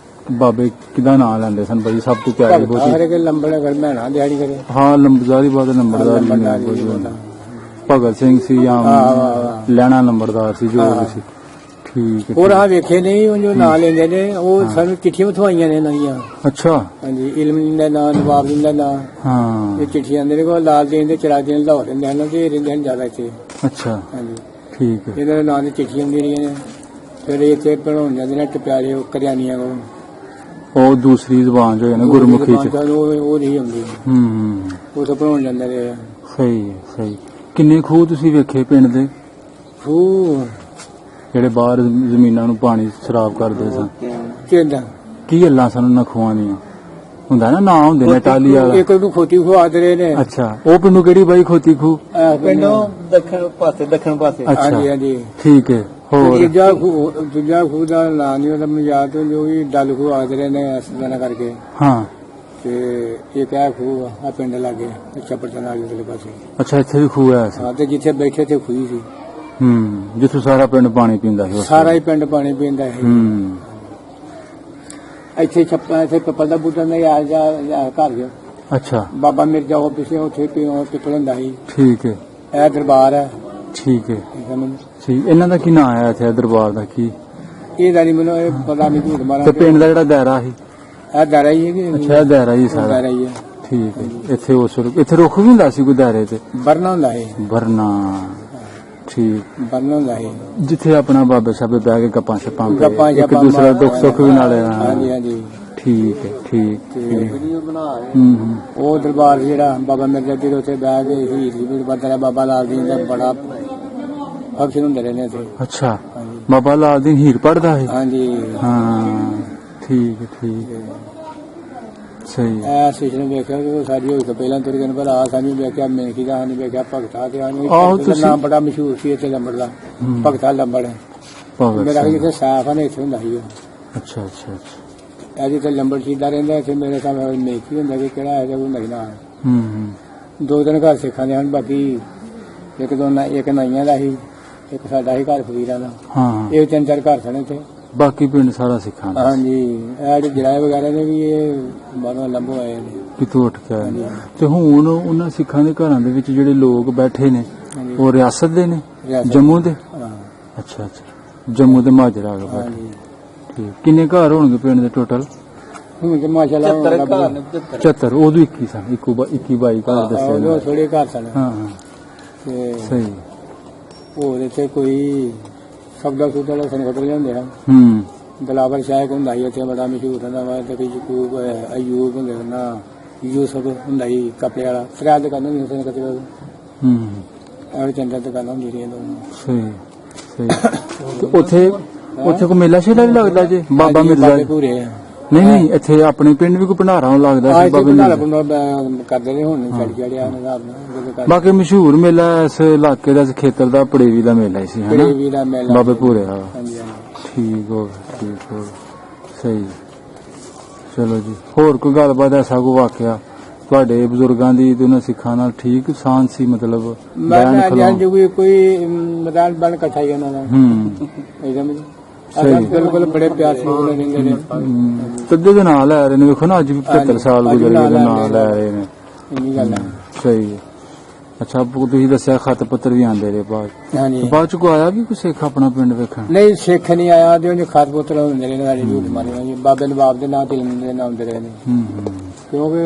ਬਾਬੇ ਕਿਹਦਾ ਨਾਂ ਲੈਂਦੇ ਸਨ ਬਾਈ ਸਭ ਤੋਂ ਪਿਆਰੇ ਬੋਲੀ ਸਾਰੇ ਕੇ ਲੰਬੜੇ ਕਰ ਮਹਿਣਾ ਦਿਹਾੜੀ ਕਰੇ ਹਾਂ ਲੰਬੜਦਾਰੀ ਬਾਦ ਨੰਬਰਦਾਰ ਜੀ ਨੇ ਬੋਲੀ ਹੁੰਦਾ। ਭਗਤ ਸਿੰਘ ਸੀ ਜਾਂ ਲੈਣਾ ਨੰਬਰਦਾਰ ਸੀ ਜੋ ਵੀ ਸੀ ਠੀਕ ਹੈ ਹੋਰ ਆ ਵੇਖੇ ਨਹੀਂ ਉਹ ਜੋ ਨਾਂ ਲੈਂਦੇ ਨੇ ਉਹ ਸਾਨੂੰ ਚਿੱਠੀਆਂ ਵਿਖਵਾਈਆਂ ਨੇ ਨਵੀਆਂ ਅੱਛਾ ਹਾਂਜੀ ਇਲਮ ਦਾ ਨਾਂ ਨਵਾਬ ਦਾ ਨਾਂ ਹਾਂ ਇਹ ਚਿੱਠੀਆਂ ਦੇ ਕੋਲ ਲਾਲ ਦੇਣ ਦੇ ਚਰਾ ਦੇਣ ਲਾਹੌਰ ਰਹਿੰਦੇ ਹਨ ਤੇ ਰਹਿੰਦੇ ਹਨ ਜ਼ਿਆਦਾ ਇੱਥੇ ਅੱਛਾ ਹਾਂਜੀ ਠੀਕ ਹੈ ਇਹਨਾਂ ਦੇ ਨਾਂ ਦੀ ਚਿੱਠੀਆਂ ਹੁੰਦੀਆਂ ਰਹੀਆਂ ਨੇ ਫਿਰ ਇੱਥੇ ਪੜਾਉਣ ਜਾਂਦੇ ਨੇ ਟਪਿਆਰੇ ਕਰਿਆਨੀਆਂ ਕੋਲ ਉਹ ਦੂਸਰੀ ਜ਼ੁਬਾਨ ਜੋ ਹੈ ਨਾ ਗੁਰਮੁਖੀ ਚ ਉਹ ਨਹੀਂ ਆਉਂਦੀ ਉਹ ਤਾਂ ਪੜਾਉਣ ਜਾਂਦੇ ਰਹੇ ਸਹੀ ਹੈ ਸਹੀ ਕਿੰਨੇ ਖੂਹ ਤੁਸੀਂ ਵੇਖੇ ਪਿੰਡ ਦੇ ਉਹ ਜਿਹੜੇ ਬਾਹਰ ਜ਼ਮੀਨਾਂ ਨੂੰ ਪਾਣੀ ਸ਼ਰਾਬ ਕਰਦੇ ਸਨ ਕਿੰਦਾ ਕੀ ਗੱਲਾਂ ਸਨ ਉਹਨਾਂ ਖੂਹਾਂ ਦੀਆਂ ਹੁੰਦਾ ਨਾ ਨਾਂ ਹੁੰਦੇ ਨੇ ਟਾਲੀ ਵਾਲਾ ਇੱਕ ਨੂੰ ਖੋਤੀ ਖਵਾ ਦੇ ਨੇ ਅੱਛਾ ਉਹ ਪਿੰਡੋਂ ਕਿਹੜੀ ਬਾਈ ਖੋਤੀ ਖੂਹ ਪਿੰਡੋਂ ਦੱਖਣ ਪਾਸੇ ਅੱਛਾ ਹਾਂਜੀ ਹਾਂਜੀ ਠੀਕ ਹੈ ਹੋਰ ਦੂਜਾ ਖੂਹ ਦਾ ਨਾਂ ਨਹੀਂ ਉਹਦਾ ਮੈਨੂੰ ਯਾਦ ਤੋਂ ਜੋ ਵੀ ਡਲ ਖੂਹ ਆਦੇ ਰਹੇ ਨੇ ਇਸ ਤਰ੍ਹਾਂ ਕਰਕੇ ਹਾਂ ਤੇ ਇੱਕ ਇਹ ਖੂਹ ਆ ਪਿੰਡ ਲਾਗੇ ਛੱਪੜ ਤੋਂ ਨਾਲ ਅਗਲੇ ਪਾਸੇ ਅੱਛਾ ਇੱਥੇ ਵੀ ਖੂਹ ਹੈ ਹਾਂ ਤੇ ਜਿੱਥੇ ਬੈਠੇ ਤੇ ਖੂਹੀ ਸੀ ਜਿੱਥੋਂ ਸਾਰਾ ਪਿੰਡ ਪਾਣੀ ਪੀਂਦਾ ਸੀ ਸਾਰਾ ਹੀ ਪਿੰਡ ਪਾਣੀ ਪੀਂਦਾ ਹੈ ਇੱਥੇ ਛੱਪਾ ਇੱਥੇ ਪਿੱਪਲ ਦਾ ਬੂਟਾ ਨਹੀਂ ਆ ਜਾ ਘਰ ਗਿਆ ਅੱਛਾ ਬਾਬਾ ਮਿਰਜ਼ਾ ਉਹ ਪਿੱਛੇ ਉੱਥੇ ਪਿੱਪਲ ਹੁੰਦਾ ਸੀ ਠੀਕ ਹੈ ਇਹ ਦਰਬਾਰ ਹੈ ਠੀਕ ਹੈ ਸਮਝ ਠੀਕ ਇਹਨਾਂ ਦਾ ਕੀ ਨਾਂ ਆਇਆ ਇੱਥੇ ਦਰਬਾਰ ਦਾ ਕੀ ਇਹ ਦਾ ਨਹੀਂ ਮੈਨੂੰ ਇਹ ਪਤਾ ਨਹੀਂ ਝੂਠ ਮਾਰਾਂ ਤੇ ਪਿੰਡ ਦਾ ਜਿਹੜਾ ਦਾਇਰਾ ਸੀ ਇਹ ਦਾਰਾ ਹੀ ਹੈ ਕਿ ਅੱਛਾ ਇਹ ਦਾਇਰਾ ਹੀ ਸਾਰਾ ਦਾਰਾ ਹੀ ਹੈ ਠੀਕ ਹੈ ਇੱਥੇ ਉਸ ਇੱਥੇ ਰੁੱਖ ਵੀ ਹੁੰਦਾ ਸੀ ਕੋਈ ਦਾਇਰੇ ਤੇ ਬਰਨਾ ਹੁੰਦਾ ਹੈ ਵਰਨਾ ਠੀਕ ਬਰਨਾ ਹੁੰਦਾ ਹੈ ਜਿੱਥੇ ਆਪਣਾ ਬਾਬੇ ਸਾਬੇ ਬਹਿ ਕੇ ਗੱਪਾਂ ਛੱਪਾਂ ਪੇ ਗੱਪਾਂ ਇੱਕ ਛੱਪਾਂ ਦੂਸਰਾ ਦੁੱਖ ਸੁੱਖ ਵੀ ਨਾਲੇ ਹਾਂਜੀ ਹਾਂਜੀ ਠੀਕ ਹੈ ਠੀਕ ਵੀਡੀਓ ਬਣਾ ਰਹੇ ਉਹ ਦਰਬਾਰ ਜਿਹੜਾ ਬਾਬਾ ਮਿਰਜ਼ਾ ਪੀਰ ਉੱਥੇ ਬਹਿ ਕੇ ਹੀਰ ਵੀ ਬਦਲਾ ਬਾਬਾ ਲਾਲ ਜੀ ਦਾ ਬੜਾ ਫੰਕਸ਼ਨ ਹੁੰਦੇ ਰਹੇ ਨੇ ਇੱਥੇ ਅੱਛਾ ਬਾਬਾ ਲਾਲ ਦਿਨ ਹੀਰ ਪੜਦਾ ਹੈ ਹਾਂਜੀ ਹਾਂ ਠੀਕ ਹੈ ਸਹੀ ਐ ਸਿਸਟਮ ਵੇਖਿਆ ਕਿ ਉਹ ਸਾਡੀ ਹੋਈ ਤੋਂ ਪਹਿਲਾਂ ਤੁਰ ਗਏ ਪਰ ਆ ਸਾਨੂੰ ਵੇਖਿਆ ਮੇਖੀ ਦਾ ਨਹੀਂ ਵੇਖਿਆ ਭਗਤਾ ਤੇ ਆਹੋ ਸਾਨੂੰ ਤੁਸੀਂ- ਨਾਮ ਬੜਾ ਮਸ਼ਹੂਰ ਸੀ ਇੱਥੇ ਲੰਬੜ ਦਾ ਭਗਤਾ ਲੰਬੜ ਭਗਤ ਮੇਰਾ ਸਿੰਘ। ਜਿੱਥੇ ਸਾਫ ਆ ਨੇ ਇੱਥੇ ਹੁੰਦਾ ਸੀ ਉਹ ਅੱਛਾ ਅੱਛਾ ਅੱਛਾ ਇਹ ਜਿੱਥੇ ਲੰਬੜ ਸੀਦਾ ਰਹਿੰਦਾ ਇੱਥੇ ਮੇਰੇ ਸਾਹਮਣੇ ਮੇਖੀ ਹੁੰਦਾ ਕਿ ਕਿਹੜਾ ਹੈ ਕੋਈ ਨਹੀਂ ਨਾ ਦੋ ਦਿਨ ਘਰ ਸਿੱਖਾਂ ਦੇ ਹਨ ਬਾਕੀ ਇੱਕ ਨਾਈਆਂ ਦਾ ਸੀ ਇੱਕ ਸਾਡਾ ਹੀ ਘਰ ਫਕੀਰਾਂ ਦਾ ਹਾਂ ਇਹ ਤਿੰਨ ਚਾਰ ਘਰ ਸਨ ਇੱਥੇ ਬਾਕੀ ਪਿੰਡ ਸਾਰਾ ਸਿੱਖਾਂ ਦਾ ਹਾਂਜੀ ਇਹ ਜਿਹੜੇ ਜਰਾਏ ਵਗੈਰਾ ਨੇ ਵੀ ਇਹ ਬਾਹਰੋਂ ਲੰਬੋ ਆਏ ਨੇ ਕਿਤੋਂ ਉੱਠ ਕੇ ਆਏ ਨੇ। ਤੇ ਹੁਣ ਉਹਨਾਂ ਸਿੱਖਾਂ ਦੇ ਘਰਾਂ ਦੇ ਵਿੱਚ ਜਿਹੜੇ ਲੋਕ ਬੈਠੇ ਨੇ ਹਾਂਜੀ ਉਹ ਰਿਆਸਤ ਦੇ ਨੇ ਰਿਆਸਤ। ਜੰਮੂ ਦੇ ਹਾਂ ਅੱਛਾ ਅੱਛਾ ਜੰਮੂ ਦੇ ਮਾਜਰਾ ਕੇ ਬੈਠੇ ਹਾਂਜੀ ਠੀਕ ਕਿੰਨੇ ਘਰ ਹੋਣਗੇ ਪਿੰਡ ਦੇ ਟੋਟਲ ਹੁਣ ਤੇ ਮਾਸ਼ਾਅੱਲਾ 74 ਘਰ ਨੇ 74 ਉਦੋਂ 21 ਸਨ 21 22 ਘਰ ਦੱਸੇ ਨੇ ਉਹ ਥੋੜੇ ਘਰ ਸਨ ਹਾਂ ਤੇ ਸਹੀ ਹੋਰ ਇੱਥੇ ਕੋਈ ਸਬਦਾ ਸੁਦਾ ਦਾ ਸੰਗਤ ਲਿਆਉਂਦੇ ਹਨ ਦਲਾਵਰ ਸ਼ਾਇਕ ਹੁੰਦਾ ਸੀ ਇੱਥੇ ਬੜਾ ਮਸ਼ਹੂਰ ਹੁੰਦਾ ਵਾ ਤੇ ਯਕੂਬ ਅਯੂਬ ਹੁੰਦੇ ਨਾ ਯੂਸਫ ਹੁੰਦਾ ਸੀ ਕੱਪੜੇ ਵਾਲਾ ਫਰਿਆਦ ਦੁਕਾਨ ਹੁੰਦੀ ਸੀ ਸੰਗਤ ਕੋਲ ਐਵੇਂ ਚੰਦਰ ਦੁਕਾਨ ਹੁੰਦੀ ਰਹੀ ਸਹੀ ਤੇ ਉੱਥੇ ਕੋਈ ਮੇਲਾ ਸ਼ੇਲਾ ਵੀ ਲੱਗਦਾ ਜੀ ਬਾਬਾ ਮਿਰਜ਼ਾ ਪੂਰੇ ਨਹੀਂ ਇੱਥੇ ਆਪਣੇ ਪਿੰਡ ਵੀ ਕੋਈ ਭੰਡਾਰਾ ਲੱਗਦਾ ਸੀ ਬਾਬੇ ਮਿਰਜ਼ਾ ਕਰਦੇ ਨੇ ਹੁਣ ਛੱਡ ਚੜਿਆ ਹਿਸਾਬ ਨਾਲ ਬਾਕੀ ਮਸ਼ਹੂਰ ਮੇਲਾ ਇਸ ਇਲਾਕੇ ਦਾ ਇਸ ਖੇਤਰ ਦਾ ਪੜੇਵੀ ਦਾ ਮੇਲਾ ਹੀ ਸੀ ਹਨਾ ਵੀ ਦਾ ਮੇਲਾ ਬਾਬੇ ਭੂਰੇ ਦਾ ਹਾਂਜੀ ਹਾਂਜੀ ਠੀਕ ਹੋ ਸਹੀ ਚਲੋ ਜੀ ਹੋਰ ਕੋਈ ਗੱਲਬਾਤ ਐਸਾ ਕੋਈ ਵਾਕਿਆ ਤੁਹਾਡੇ ਬਜ਼ੁਰਗਾਂ ਦੀ ਤੇ ਉਹਨਾਂ ਸਿੱਖਾਂ ਨਾਲ ਠੀਕ ਸਾਂਝ ਸੀ ਮਤਲਬ ਬੈਨ ਮੈਂ ਖਲਾਉਣ ਜੋ ਕੋਈ ਮੈਦਾਨ ਬਣ ਇਕੱਠਾ ਹੀ ਉਹਨਾਂ ਦਾ ਇਹ ਸਮਝ ਅਸਾਂ ਬਿਲਕੁਲ ਬੜੇ ਪਿਆਰ ਨਾਲ ਰਹਿੰਦੇ ਨੇ ਤੱਦੇ ਦੇ ਨਾਂ ਲੈ ਰਹੇ ਨੇ ਵੇਖੋ ਨਾ ਅੱਜ ਵੀ 75 ਸਾਲ ਗੁਜ਼ਰ ਗਏ ਦੇ ਨਾਂ ਲੈ ਰਹੇ ਨੇ ਇੰਨੀ ਗੱਲ ਹੈ ਸਹੀ ਹੈ ਅੱਛਾ ਤੁਸੀਂ ਦੱਸਿਆ ਖਤ ਪੱਤਰ ਵੀ ਆਂਦੇ ਰਹੇ ਹਾਂਜੀ ਬਾਅਦ ਚ ਕੋ ਆਇਆ ਵੀ ਕੋਈ ਸਿੱਖ ਆਪਣਾ ਪਿੰਡ ਵੇਖਣ ਨਹੀਂ ਸਿੱਖ ਨਹੀਂ ਆਇਆ ਤੇ ਉਹ ਖਾਤ ਪੁੱਤਰ ਹੁੰਦੇ ਨੇ ਸਾਡੇ ਝੂਠ ਮਾਰੇ ਜੀ ਬਾਬੇ ਨਵਾਬ ਦੇ ਨਾਂ ਤੇ ਦੇ ਨਾਮ ਦੇ ਰਹੇ ਨੇ ਕਿਉਂਕਿ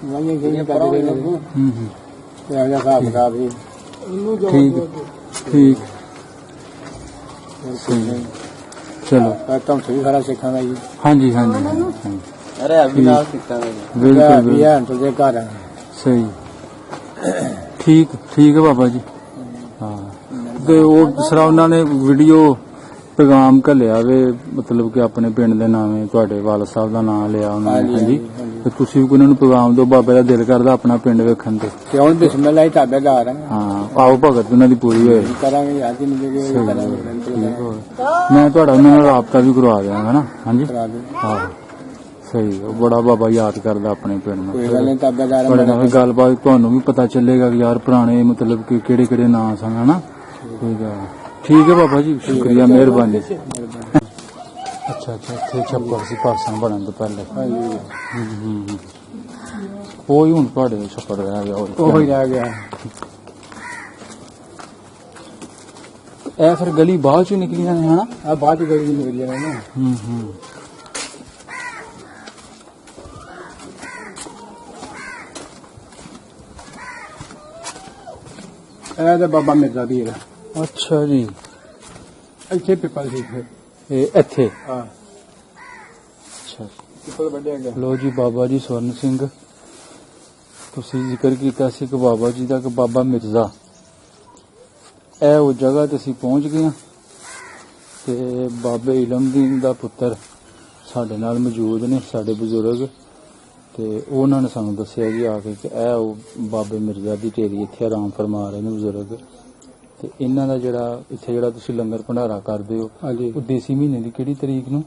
ਵਾਈਆਂ ਜਿਹੜੀਆਂ ਕਰਦੇ ਰਹੇ ਨੇ ਤੇ ਆ ਜਾ ਹਿਸਾਬ ਕਿਤਾਬ ਜੀ ਠੀਕ ਚਲੋ ਤੁਹਾਨੂੰ ਵੀ ਸਾਰਾ ਸਿੱਖਾਂ ਦਾ ਜੀ ਹਾਂਜੀ ਅਰੇ ਅਭੀ ਨਾਲ ਸਿੱਖਾਂ ਦਾ ਬਿਲਕੁਲ ਵੀ ਹੈ ਤੁਹਾਡੇ ਘਰ ਸਹੀ ਠੀਕ ਹੈ ਬਾਬਾ ਜੀ ਹਾਂ ਤੇ ਉਹ ਦੂਸਰਾ ਉਹਨਾਂ ਨੇ ਵੀਡੀਓ ਪੈਗਾਮ ਘੱਲਿਆ ਵੇ ਮਤਲਬ ਕਿ ਆਪਣੇ ਪਿੰਡ ਦੇ ਨਾਵੇਂ ਤੁਹਾਡੇ ਵਾਲਦ ਸਾਹਿਬ ਦਾ ਨਾਮ ਲਿਆ ਉਹਨਾਂ ਨੇ ਹਾਂਜੀ ਤੇ ਤੁਸੀਂ ਵੀ ਉਹਨਾਂ ਨੂੰ ਪੈਗਾਮ ਦਿਓ ਬਾਬੇ ਦਾ ਦਿਲ ਕਰਦਾ ਆਪਣਾ ਪਿੰਡ ਵੇਖਣ ਤੇ ਹੁਣ ਬਿਸਮਿਲ੍ਲਾ ਹੀ ਤਾਬੇਦਾਰ ਹੈ ਹਾਂ ਆਓ ਭਗਤ ਉਹਨਾਂ ਦੀ ਪੂਰੀ ਹੋਏ ਕਰਾਂਗੇ ਯਾਦ ਹੀ ਨਹੀਂ ਕਰਾਂਗੇ ਮੈਂ ਤੁਹਾਡਾ ਉਹਨਾਂ ਨਾਲ ਰਾਬਤਾ ਵੀ ਕਰਵਾ ਦਿਆਂਗਾ ਨਾ ਹਾਂਜੀ ਕਰਾ ਦਿਓ ਹਾਂ ਸਹੀ ਆ, ਬੜਾ ਬਾਬਾ ਯਾਦ ਕਰਦਾ ਆਪਣੇ ਪਿੰਡ ਨੂੰ। ਕੋਈ ਗੱਲ ਨਹੀਂ ਤਾਬੇਦਾਰ ਬੜੇ ਨਾਲ ਗੱਲਬਾਤ ਤੁਹਾਨੂੰ ਵੀ ਪਤਾ ਚੱਲੇਗਾ ਕਿ ਯਾਰ ਪੁਰਾਣੇ ਮਤਲਬ ਕਿ ਕਿਹੜੇ ਕਿਹੜੇ ਨਾਂ ਸਨ, ਹਨਾ। ਕੋਈ ਗੱਲ ਠੀਕ ਹੈ ਬਾਬਾ ਜੀ, ਸ਼ੁਕਰੀਆ, ਮਿਹਰਬਾਨੀ। ਅੱਛਾ ਅੱਛਾ, ਇੱਥੇ ਛੱਪੜ ਸੀ ਪਾਸਾਂ ਬਣਨ ਤੋਂ ਪਹਿਲੇ। ਹਾਂਜੀ ਉਹੀ ਹੁਣ ਤੁਹਾਡੇ ਛੱਪੜ ਰਹਿ ਗਿਆ, ਉਹ ਹੀ ਰਹਿ ਗਿਆ। ਇਹ ਫਿਰ ਗਲੀ ਬਾਅਦ ਚੋਂ ਨਿਕਲੀਆਂ ਨੇ, ਹਨਾ। ਆ ਬਾਅਦ ਚ ਗਲੀ ਨਿਕਲ ਜਾਣਾ ਨਾ। ਇਹ ਤਾਂ ਬਾਬਾ ਮਿਰਜ਼ਾ ਦੀ ਹੈ। ਅੱਛਾ ਜੀ, ਇੱਥੇ ਪਿੱਪਲ ਸੀ ਫਿਰ। ਇਹ ਇੱਥੇ। ਹਾਂ, ਅੱਛਾ ਪਿੱਪਲ ਵੱਢਿਆ ਗਿਆ। ਲੋ ਜੀ, ਬਾਬਾ ਜੀ ਸਵਰਨ ਸਿੰਘ, ਤੁਸੀਂ ਜ਼ਿਕਰ ਕੀਤਾ ਸੀ ਕਿ ਬਾਬਾ ਜੀ ਦਾ ਕਿ ਬਾਬਾ ਮਿਰਜ਼ਾ, ਇਹ ਉਹ ਜਗ੍ਹਾ ਤੇ ਅਸੀਂ ਪਹੁੰਚ ਗਏ ਹਾਂ ਤੇ ਬਾਬੇ ਇਲਮਦੀਨ ਦਾ ਪੁੱਤਰ ਸਾਡੇ ਨਾਲ ਮੌਜੂਦ ਨੇ, ਸਾਡੇ ਬਜ਼ੁਰਗ, ਤੇ ਉਹਨਾਂ ਨੇ ਸਾਨੂੰ ਦੱਸਿਆ ਜੀ ਆ ਕੇ ਕਿ ਇਹ ਉਹ ਬਾਬੇ ਮਿਰਜ਼ਾ ਦੀ ਢੇਰੀ ਇੱਥੇ ਆਰਾਮ ਫਰਮਾ ਰਹੇ ਨੇ ਬਜ਼ੁਰਗ। ਤੇ ਇਹਨਾਂ ਦਾ ਜਿਹੜਾ ਇੱਥੇ ਜਿਹੜਾ ਤੁਸੀਂ ਲੰਗਰ ਭੰਡਾਰਾ ਕਰਦੇ ਹੋ, ਹਾਂਜੀ, ਉਹ ਦੇਸੀ ਮਹੀਨੇ ਦੀ ਕਿਹੜੀ ਤਰੀਕ ਨੂੰ?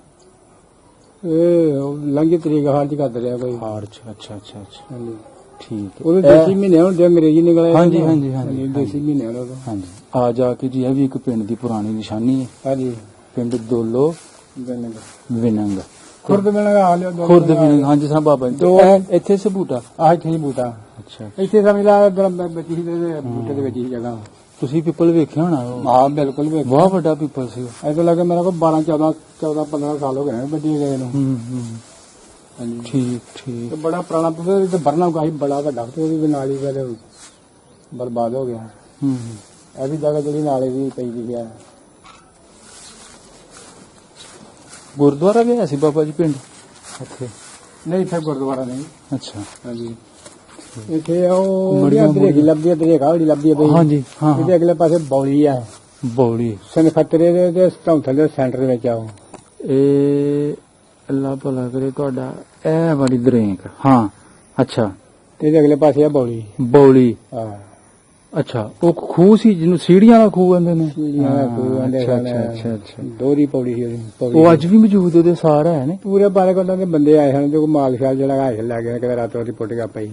ਇਹ ਲੰਘੀ ਤਰੀਕ ਹਾਲ ਚ ਕਰਦੇ ਰਿਹਾ ਕੋਈ। ਮਾਰਚ। ਅੱਛਾ ਅੱਛਾ ਅੱਛਾ, ਹਾਂਜੀ, ਠੀਕ ਹੈ। ਉਹਦੇ ਦੇਸੀ ਮਹੀਨੇ ਹੁਣ ਜੇ ਅੰਗਰੇਜ਼ੀ ਨਿਕਲੇ। ਹਾਂਜੀ, ਹਾਂਜੀ, ਹਾਂਜੀ, ਦੇਸੀ ਮਹੀਨੇ ਉਹਨਾਂ ਦਾ। ਹਾਂਜੀ, ਆ ਜਾ ਕੇ ਜੀ ਇਹ ਵੀ ਇੱਕ ਪਿੰਡ ਦੀ ਪੁਰਾਣੀ ਨਿਸ਼ਾਨੀ ਹੈ, ਹਾਂਜੀ, ਪਿੰਡ ਦੋਲੋ ਵਿਨੰਗ, ਖੁਰਦ ਮਿਲਣਾ ਆ ਲਿਆ ਦੋ। ਖੁਰਦ ਵਿਨੰਗ। ਹਾਂਜੀ ਸਾਹਿਬ ਬਾਬਾ ਜੀ, ਦੋ। ਇਹ ਇੱਥੇ ਸਬੂਟਾ। ਆਹ ਇੱਥੇ ਹੀ ਬੂਟਾ। ਅੱਛਾ, ਇੱਥੇ ਸਮਝ ਲਾ ਵਿੱਚ ਹੀ ਤੇ ਬੂਟੇ ਦੇ ਵਿੱਚ ਹੀ ਜਗ੍ਹਾ। ਤੁਸੀਂ ਪਿੱਪਲ ਵੇਖਿਆ ਹੋਣਾ? ਹਾਂ ਬਿਲਕੁਲ ਵੀ। ਬਹੁਤ ਵੱਡਾ ਪਿੱਪਲ ਸੀ। ਇਹ ਤਾਂ ਲੱਗੇ ਮੇਰੇ ਕੋਲ 14-15 ਸਾਲ ਹੋ ਗਏ ਨੇ ਵੱਡੀ ਗਏ ਨੂੰ। ਹਾਂਜੀ, ਠੀਕ ਠੀਕ। ਤੇ ਬੜਾ ਪੁਰਾਣਾ ਪਿੱਪਲ ਤੇ ਬਰਨਾ ਗਾਈ ਬੜਾ ਵੱਡਾ, ਤੇ ਉਹਦੀ ਨਾਲ ਹੀ ਫਿਰ ਬਰਬਾਦ ਹੋ ਗਿਆ। ਇਹ ਵੀ ਜਗ੍ਹਾ ਜਿਹੜੀ ਨਾਲੇ ਦੀ ਪਈ ਦੀ ਹੈ। ਗੁਰਦੁਆਰਾ ਵੀ ਹੈ ਸੀ ਬਾਬਾ ਜੀ ਪਿੰਡ ਇੱਥੇ? ਨਹੀਂ, ਇੱਥੇ ਗੁਰਦੁਆਰਾ ਨਹੀਂ। ਅੱਛਾ, ਹਾਂਜੀ, ਇੱਥੇ ਉਹ ਦਰੇਗੀ ਲੱਭਦੀ ਹੈ, ਦਰੇਗਾ ਜਿਹੜੀ ਲੱਭਦੀ ਹੈ ਬਈ। ਹਾਂਜੀ, ਹਾਂ, ਇਹਦੇ ਅਗਲੇ ਪਾਸੇ ਬੌਲੀ ਹੈ, ਬੌਲੀ। ਸਨਖਤਰੇ ਦੇ ਧੌਂਥਲ ਦੇ ਸੈਂਟਰ ਵਿੱਚ ਆ ਉਹ। ਇਹ ਅੱਲਾ ਭਲਾ ਕਰੇ ਤੁਹਾਡਾ, ਇਹ ਵਾਲੀ ਦਰੇਕ। ਹਾਂ, ਅੱਛਾ, ਇਹਦੇ ਅਗਲੇ ਪਾਸੇ ਆ ਬੌਲੀ। ਬੌਲੀ। ਹਾਂ, ਅੱਛਾ, ਉਹ ਖੂਹ ਸੀ ਜਿਹਨੂੰ ਸੀੜੀਆਂ ਵਾਲਾ ਖੂਹ ਕਹਿੰਦੇ ਨੇ। ਸੀੜੀਆਂ ਦਾ ਖੂਹ ਕਹਿੰਦੇ ਅੱਛਾ ਸਨ। ਅੱਛਾ ਅੱਛਾ। ਦੋਹਰੀ ਪੌੜੀ ਸੀ ਉਹਦੀ ਪੌੜੀ। ਉਹ ਅੱਜ ਵੀ ਮੌਜੂਦ ਉਹਦੇ ਸਾਰ ਹੈ ਨੇ? ਪੂਰੇ ਬਾਰੇ ਕੋਲ ਦੇ ਬੰਦੇ ਆਏ ਹਨ ਜੋ ਮਾਲ ਖਿਆਲ ਜਿਹੜਾ ਹਾਇ ਲੈ ਗਿਆ ਕਿ ਰਾਤੋਂ ਦੀ ਪੁੱਟ ਗਿਆ ਪਈ।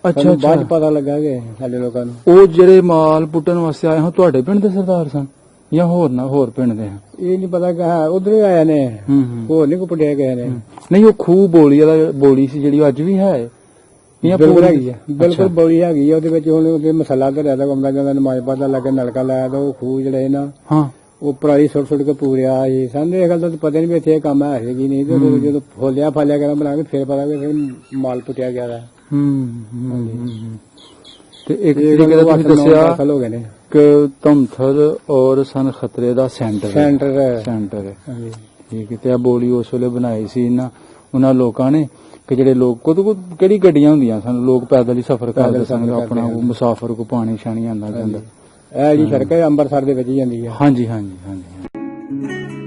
ਅੱਛਾ ਸਾਨੂੰ ਬਾਅਦ ਚ ਅੱਛਾ, ਪਤਾ ਲੱਗਾ ਕਿ ਸਾਡੇ ਲੋਕਾਂ ਨੂੰ। ਉਹ ਜਿਹੜੇ ਮਾਲ ਪੁੱਟਣ ਵਾਸਤੇ ਆਏ ਹੋ ਤੁਹਾਡੇ ਪਿੰਡ ਦੇ ਸਰਦਾਰ ਸਨ ਜਾਂ ਹੋਰ ਪਿੰਡ ਦੇ? ਇਹ ਨਹੀਂ ਪਤਾ ਕਿ ਹਾਂ ਉਧਰ ਹੀ ਆਏ ਨੇ, ਹੋਰ ਨਹੀਂ ਕੋ ਪੁੱਟਿਆ ਗਏ ਨੇ। ਨਹੀਂ, ਉਹ ਖੂਹ ਬੋਲੀ ਵਾਲਾ ਬੋਲੀ ਸੀ ਜਿਹੜੀ ਅੱਜ ਵੀ ਹੈ ਜਾਂ ਬਿਲਕੁਲ ਹੈਗੀ ਆ, ਬਿਲਕੁਲ ਬੌਲੀ ਹੈਗੀ ਆ। ਉਹਦੇ ਵਿੱਚ ਹੁਣ ਉਹਦੇ ਮਸਾਲਾ ਧਰਿਆ ਦਾ ਕਮਰਾ ਜਾਂਦਾ, ਨਮਾਜ਼ ਪੜਦਾ ਲੱਗੇ, ਨਲਕਾ ਲਾਇਆ ਤਾਂ ਉਹ ਖੂਹ ਜਿਹੜੇ ਨਾ ਹਾਂ, ਉਹ ਪਰਾਲੀ ਸੁੱਟ ਕੇ ਪੂਰਿਆ ਸੀ। ਸਾਨੂੰ ਇਹ ਗੱਲ ਦਾ ਤਾਂ ਪਤਾ ਨਹੀਂ ਵੀ ਇੱਥੇ ਇਹ ਕੰਮ ਹੈ ਕਿ ਨਹੀਂ। ਤੇ ਜਦੋਂ ਫੋਲਿਆ ਫਾਲਿਆ ਗਿਆ ਬਣਾ ਕੇ ਫਿਰ ਪਤਾ ਕਿ ਫਿਰ ਮਾਲ ਪੁੱਟਿਆ ਗਿਆ ਦਾ। ਤੇ ਇੱਕ ਤਰੀਕੇ ਦਾ ਤੁਸੀਂ ਦੱਸਿਆ ਸਾਲ ਹੋ ਗਏ ਨੇ ਕਿ ਧਮਥਰ ਔਰ ਸਨ ਖਤਰੇ ਦਾ ਸੈਂਟਰ ਹੈ। ਸੈਂਟਰ। ਹੈ ਠੀਕ ਹੈ। ਤੇ ਆ ਬੋਲੀ ਉਸ ਵੇਲੇ ਬਣਾਈ ਸੀ ਉਹਨਾਂ ਲੋਕਾਂ ਨੇ ਕਿ ਜਿਹੜੇ ਲੋਕ ਕੋਲ ਕਿਹੜੀ ਗੱਡੀਆਂ ਹੁੰਦੀਆਂ ਸਨ, ਲੋਕ ਪੈਦਲ ਹੀ ਸਫ਼ਰ ਕਰਦੇ ਸਨ, ਆਪਣਾ ਉਹ ਮੁਸਾਫਰ ਕੋ ਪਾਣੀ ਛਾਣੀ ਆਉਂਦਾ ਜਾਂਦਾ। ਇਹ ਜੀ ਸੜਕ ਹੈ ਅੰਮ੍ਰਿਤਸਰ ਦੇ ਵਿੱਚ ਹੀ ਜਾਂਦੀ ਹੈ। ਹਾਂਜੀ ਹਾਂਜੀ ਹਾਂਜੀ।